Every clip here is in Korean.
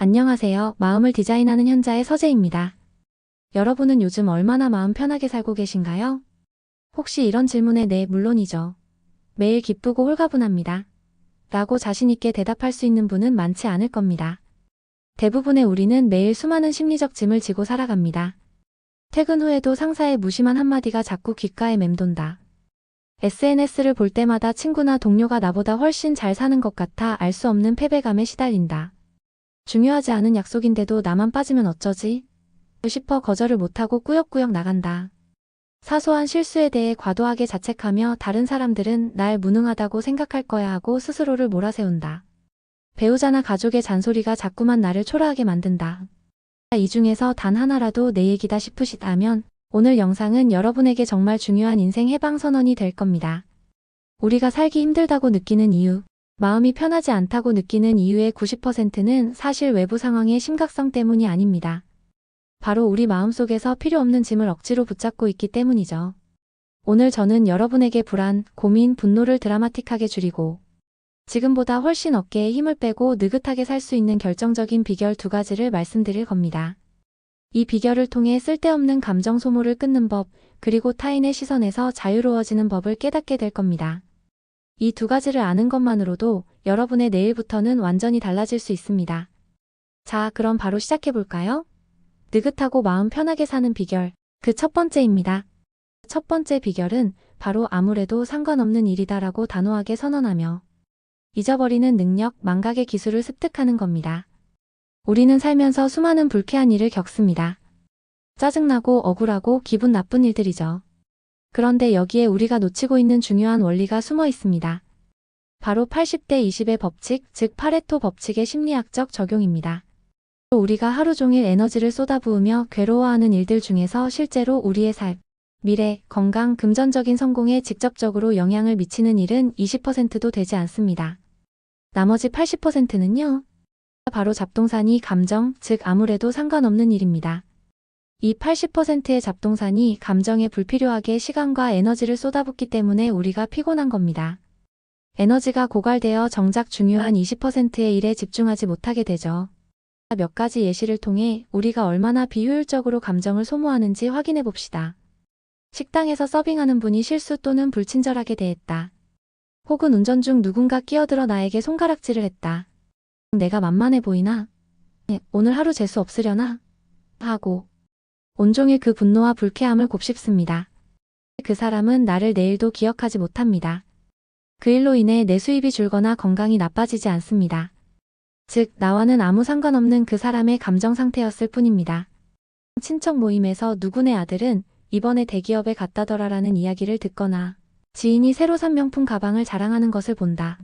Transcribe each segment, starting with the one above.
안녕하세요. 마음을 디자인하는 현자의 서재입니다. 여러분은 요즘 얼마나 마음 편하게 살고 계신가요? 혹시 이런 질문에 네, 물론이죠. 매일 기쁘고 홀가분합니다. 라고 자신있게 대답할 수 있는 분은 많지 않을 겁니다. 대부분의 우리는 매일 수많은 심리적 짐을 지고 살아갑니다. 퇴근 후에도 상사의 무심한 한마디가 자꾸 귓가에 맴돈다. SNS를 볼 때마다 친구나 동료가 나보다 훨씬 잘 사는 것 같아 알 수 없는 패배감에 시달린다. 중요하지 않은 약속인데도 나만 빠지면 어쩌지? 싶어 거절을 못하고 꾸역꾸역 나간다. 사소한 실수에 대해 과도하게 자책하며 다른 사람들은 날 무능하다고 생각할 거야 하고 스스로를 몰아세운다. 배우자나 가족의 잔소리가 자꾸만 나를 초라하게 만든다. 이 중에서 단 하나라도 내 얘기다 싶으시다면 오늘 영상은 여러분에게 정말 중요한 인생 해방 선언이 될 겁니다. 우리가 살기 힘들다고 느끼는 이유, 마음이 편하지 않다고 느끼는 이유의 90%는 사실 외부 상황의 심각성 때문이 아닙니다. 바로 우리 마음속에서 필요 없는 짐을 억지로 붙잡고 있기 때문이죠. 오늘 저는 여러분에게 불안, 고민, 분노를 드라마틱하게 줄이고 지금보다 훨씬 어깨에 힘을 빼고 느긋하게 살 수 있는 결정적인 비결 2가지를 말씀드릴 겁니다. 이 비결을 통해 쓸데없는 감정 소모를 끊는 법, 그리고 타인의 시선에서 자유로워지는 법을 깨닫게 될 겁니다. 이 2가지를 아는 것만으로도 여러분의 내일부터는 완전히 달라질 수 있습니다. 자, 그럼 바로 시작해볼까요? 느긋하고 마음 편하게 사는 비결, 그 첫 번째입니다. 첫 번째 비결은 바로 아무래도 상관없는 일이다라고 단호하게 선언하며 잊어버리는 능력, 망각의 기술을 습득하는 겁니다. 우리는 살면서 수많은 불쾌한 일을 겪습니다. 짜증나고 억울하고 기분 나쁜 일들이죠. 그런데 여기에 우리가 놓치고 있는 중요한 원리가 숨어 있습니다. 바로 80대 20의 법칙, 즉 파레토 법칙의 심리학적 적용입니다. 우리가 하루 종일 에너지를 쏟아부으며 괴로워하는 일들 중에서 실제로 우리의 삶, 미래, 건강, 금전적인 성공에 직접적으로 영향을 미치는 일은 20%도 되지 않습니다. 나머지 80%는요? 바로 잡동사니 감정, 즉 아무래도 상관없는 일입니다. 이 80%의 잡동사니 감정에 불필요하게 시간과 에너지를 쏟아붓기 때문에 우리가 피곤한 겁니다. 에너지가 고갈되어 정작 중요한 20%의 일에 집중하지 못하게 되죠. 몇 가지 예시를 통해 우리가 얼마나 비효율적으로 감정을 소모하는지 확인해 봅시다. 식당에서 서빙하는 분이 실수 또는 불친절하게 대했다. 혹은 운전 중 누군가 끼어들어 나에게 손가락질을 했다. 내가 만만해 보이나? 오늘 하루 재수 없으려나? 하고 온종일 그 분노와 불쾌함을 곱씹습니다. 그 사람은 나를 내일도 기억하지 못합니다. 그 일로 인해 내 수입이 줄거나 건강이 나빠지지 않습니다. 즉, 나와는 아무 상관없는 그 사람의 감정 상태였을 뿐입니다. 친척 모임에서 누구네 아들은 이번에 대기업에 갔다더라라는 이야기를 듣거나 지인이 새로 산 명품 가방을 자랑하는 것을 본다.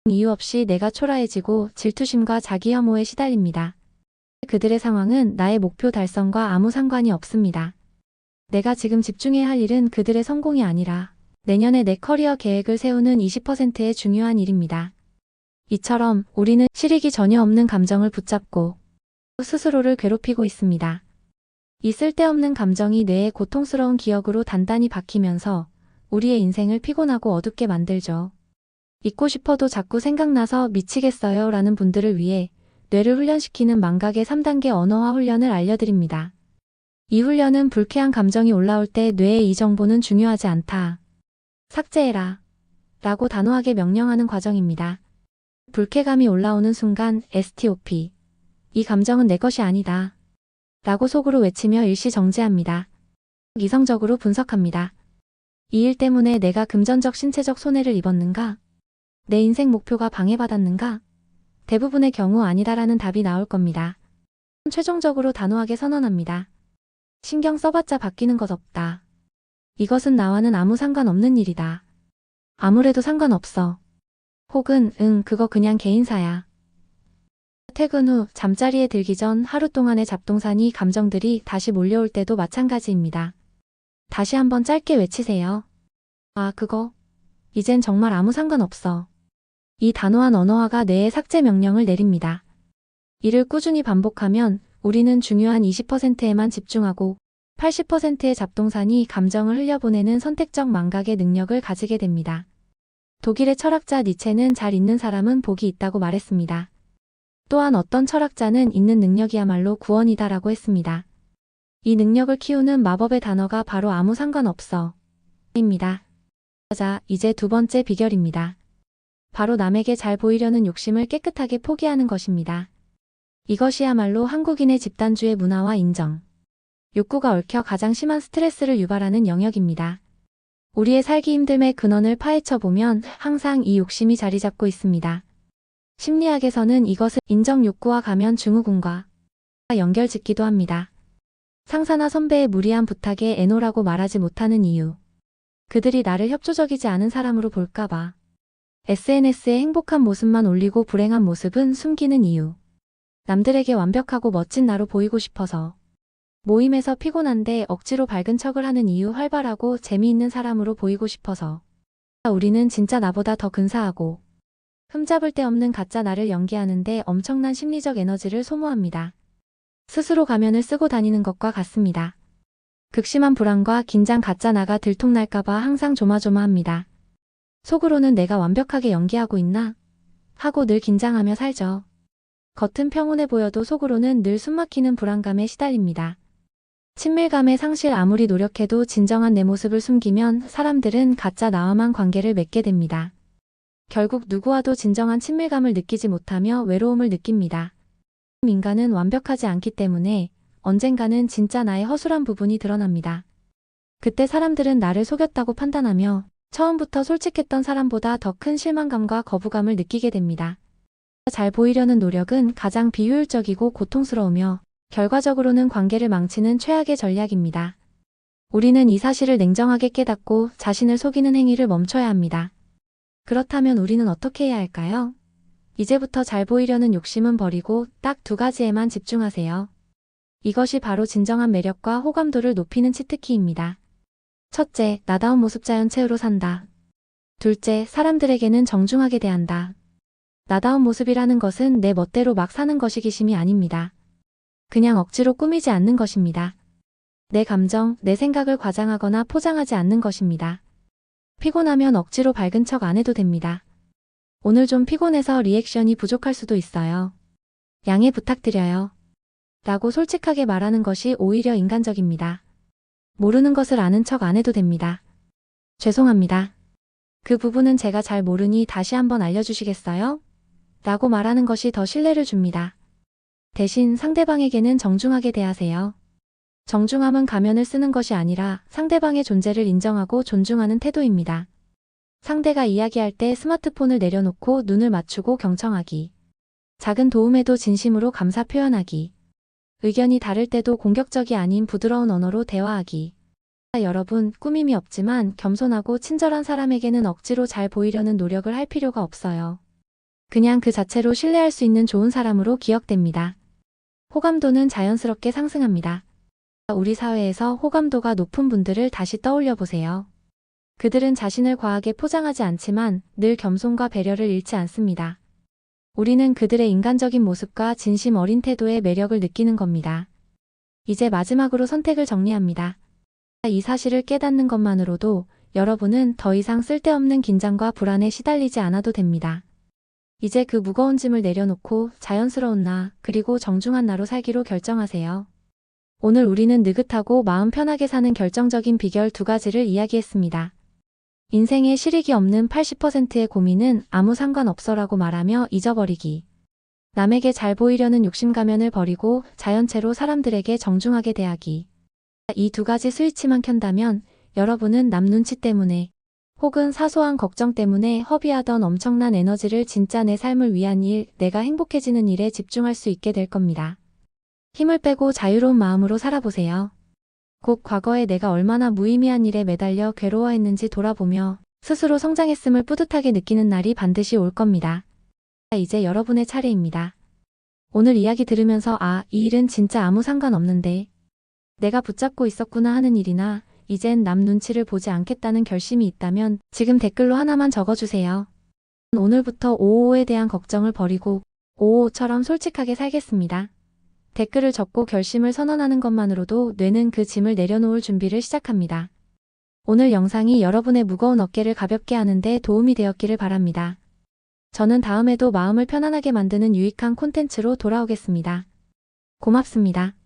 이유 없이 내가 초라해지고 질투심과 자기 혐오에 시달립니다. 그들의 상황은 나의 목표 달성과 아무 상관이 없습니다. 내가 지금 집중해야 할 일은 그들의 성공이 아니라 내년에 내 커리어 계획을 세우는 20%의 중요한 일입니다. 이처럼 우리는 실익이 전혀 없는 감정을 붙잡고 스스로를 괴롭히고 있습니다. 이 쓸데없는 감정이 뇌의 고통스러운 기억으로 단단히 박히면서 우리의 인생을 피곤하고 어둡게 만들죠. 잊고 싶어도 자꾸 생각나서 미치겠어요 라는 분들을 위해 뇌를 훈련시키는 망각의 3단계 언어화 훈련을 알려드립니다. 이 훈련은 불쾌한 감정이 올라올 때 뇌에 이 정보는 중요하지 않다. 삭제해라. 라고 단호하게 명령하는 과정입니다. 불쾌감이 올라오는 순간 STOP. 이 감정은 내 것이 아니다. 라고 속으로 외치며 일시 정지합니다. 이성적으로 분석합니다. 이 일 때문에 내가 금전적 신체적 손해를 입었는가? 내 인생 목표가 방해받았는가? 대부분의 경우 아니다라는 답이 나올 겁니다. 최종적으로 단호하게 선언합니다. 신경 써봤자 바뀌는 것 없다. 이것은 나와는 아무 상관없는 일이다. 아무래도 상관없어. 혹은 그거 그냥 개인사야. 퇴근 후 잠자리에 들기 전 하루 동안의 잡동사니 감정들이 다시 몰려올 때도 마찬가지입니다. 다시 한번 짧게 외치세요. 아, 그거. 이젠 정말 아무 상관없어. 이 단호한 언어화가 뇌에 삭제 명령을 내립니다. 이를 꾸준히 반복하면 우리는 중요한 20%에만 집중하고 80%의 잡동사니 감정을 흘려보내는 선택적 망각의 능력을 가지게 됩니다. 독일의 철학자 니체는 잘 있는 사람은 복이 있다고 말했습니다. 또한 어떤 철학자는 있는 능력이야말로 구원이다라고 했습니다. 이 능력을 키우는 마법의 단어가 바로 아무 상관없어 입니다. 자, 이제 두 번째 비결입니다. 바로 남에게 잘 보이려는 욕심을 깨끗하게 포기하는 것입니다. 이것이야말로 한국인의 집단주의 문화와 인정. 욕구가 얽혀 가장 심한 스트레스를 유발하는 영역입니다. 우리의 살기 힘듦의 근원을 파헤쳐보면 항상 이 욕심이 자리 잡고 있습니다. 심리학에서는 이것을 인정 욕구와 가면 증후군과 연결짓기도 합니다. 상사나 선배의 무리한 부탁에 애노라고 말하지 못하는 이유. 그들이 나를 협조적이지 않은 사람으로 볼까봐. SNS에 행복한 모습만 올리고 불행한 모습은 숨기는 이유. 남들에게 완벽하고 멋진 나로 보이고 싶어서. 모임에서 피곤한데 억지로 밝은 척을 하는 이유. 활발하고 재미있는 사람으로 보이고 싶어서. 우리는 진짜 나보다 더 근사하고 흠잡을 데 없는 가짜 나를 연기하는데 엄청난 심리적 에너지를 소모합니다. 스스로 가면을 쓰고 다니는 것과 같습니다. 극심한 불안과 긴장, 가짜 나가 들통날까봐 항상 조마조마합니다. 속으로는 내가 완벽하게 연기하고 있나? 하고 늘 긴장하며 살죠. 겉은 평온해 보여도 속으로는 늘 숨막히는 불안감에 시달립니다. 친밀감의 상실. 아무리 노력해도 진정한 내 모습을 숨기면 사람들은 가짜 나와만 관계를 맺게 됩니다. 결국 누구와도 진정한 친밀감을 느끼지 못하며 외로움을 느낍니다. 인간은 완벽하지 않기 때문에 언젠가는 진짜 나의 허술한 부분이 드러납니다. 그때 사람들은 나를 속였다고 판단하며 처음부터 솔직했던 사람보다 더 큰 실망감과 거부감을 느끼게 됩니다. 잘 보이려는 노력은 가장 비효율적이고 고통스러우며 결과적으로는 관계를 망치는 최악의 전략입니다. 우리는 이 사실을 냉정하게 깨닫고 자신을 속이는 행위를 멈춰야 합니다. 그렇다면 우리는 어떻게 해야 할까요? 이제부터 잘 보이려는 욕심은 버리고 딱 두 가지에만 집중하세요. 이것이 바로 진정한 매력과 호감도를 높이는 치트키입니다. 첫째, 나다운 모습 자연체후로 산다. 둘째, 사람들에게는 정중하게 대한다. 나다운 모습이라는 것은 내 멋대로 막 사는 것이 기심이 아닙니다. 그냥 억지로 꾸미지 않는 것입니다. 내 감정, 내 생각을 과장하거나 포장하지 않는 것입니다. 피곤하면 억지로 밝은 척 안 해도 됩니다. 오늘 좀 피곤해서 리액션이 부족할 수도 있어요. 양해 부탁드려요. 라고 솔직하게 말하는 것이 오히려 인간적입니다. 모르는 것을 아는 척 안 해도 됩니다. 죄송합니다. 그 부분은 제가 잘 모르니 다시 한번 알려주시겠어요? 라고 말하는 것이 더 신뢰를 줍니다. 대신 상대방에게는 정중하게 대하세요. 정중함은 가면을 쓰는 것이 아니라 상대방의 존재를 인정하고 존중하는 태도입니다. 상대가 이야기할 때 스마트폰을 내려놓고 눈을 맞추고 경청하기. 작은 도움에도 진심으로 감사 표현하기. 의견이 다를 때도 공격적이 아닌 부드러운 언어로 대화하기. 여러분, 꾸밈이 없지만 겸손하고 친절한 사람에게는 억지로 잘 보이려는 노력을 할 필요가 없어요. 그냥 그 자체로 신뢰할 수 있는 좋은 사람으로 기억됩니다. 호감도는 자연스럽게 상승합니다. 우리 사회에서 호감도가 높은 분들을 다시 떠올려 보세요. 그들은 자신을 과하게 포장하지 않지만 늘 겸손과 배려를 잃지 않습니다. 우리는 그들의 인간적인 모습과 진심 어린 태도의 매력을 느끼는 겁니다. 이제 마지막으로 선택을 정리합니다. 이 사실을 깨닫는 것만으로도 여러분은 더 이상 쓸데없는 긴장과 불안에 시달리지 않아도 됩니다. 이제 그 무거운 짐을 내려놓고 자연스러운 나, 그리고 정중한 나로 살기로 결정하세요. 오늘 우리는 느긋하고 마음 편하게 사는 결정적인 비결 두 가지를 이야기했습니다. 인생에 실익이 없는 80%의 고민은 아무 상관없어라고 말하며 잊어버리기. 남에게 잘 보이려는 욕심 가면을 버리고 자연체로 사람들에게 정중하게 대하기. 이 두 가지 스위치만 켠다면 여러분은 남 눈치 때문에 혹은 사소한 걱정 때문에 허비하던 엄청난 에너지를 진짜 내 삶을 위한 일, 내가 행복해지는 일에 집중할 수 있게 될 겁니다. 힘을 빼고 자유로운 마음으로 살아보세요. 곧 과거에 내가 얼마나 무의미한 일에 매달려 괴로워했는지 돌아보며 스스로 성장했음을 뿌듯하게 느끼는 날이 반드시 올 겁니다. 이제 여러분의 차례입니다. 오늘 이야기 들으면서 이 일은 진짜 아무 상관없는데 내가 붙잡고 있었구나 하는 일이나 이젠 남 눈치를 보지 않겠다는 결심이 있다면 지금 댓글로 하나만 적어주세요. 오늘부터 555에 대한 걱정을 버리고 555처럼 솔직하게 살겠습니다. 댓글을 적고 결심을 선언하는 것만으로도 뇌는 그 짐을 내려놓을 준비를 시작합니다. 오늘 영상이 여러분의 무거운 어깨를 가볍게 하는 데 도움이 되었기를 바랍니다. 저는 다음에도 마음을 편안하게 만드는 유익한 콘텐츠로 돌아오겠습니다. 고맙습니다.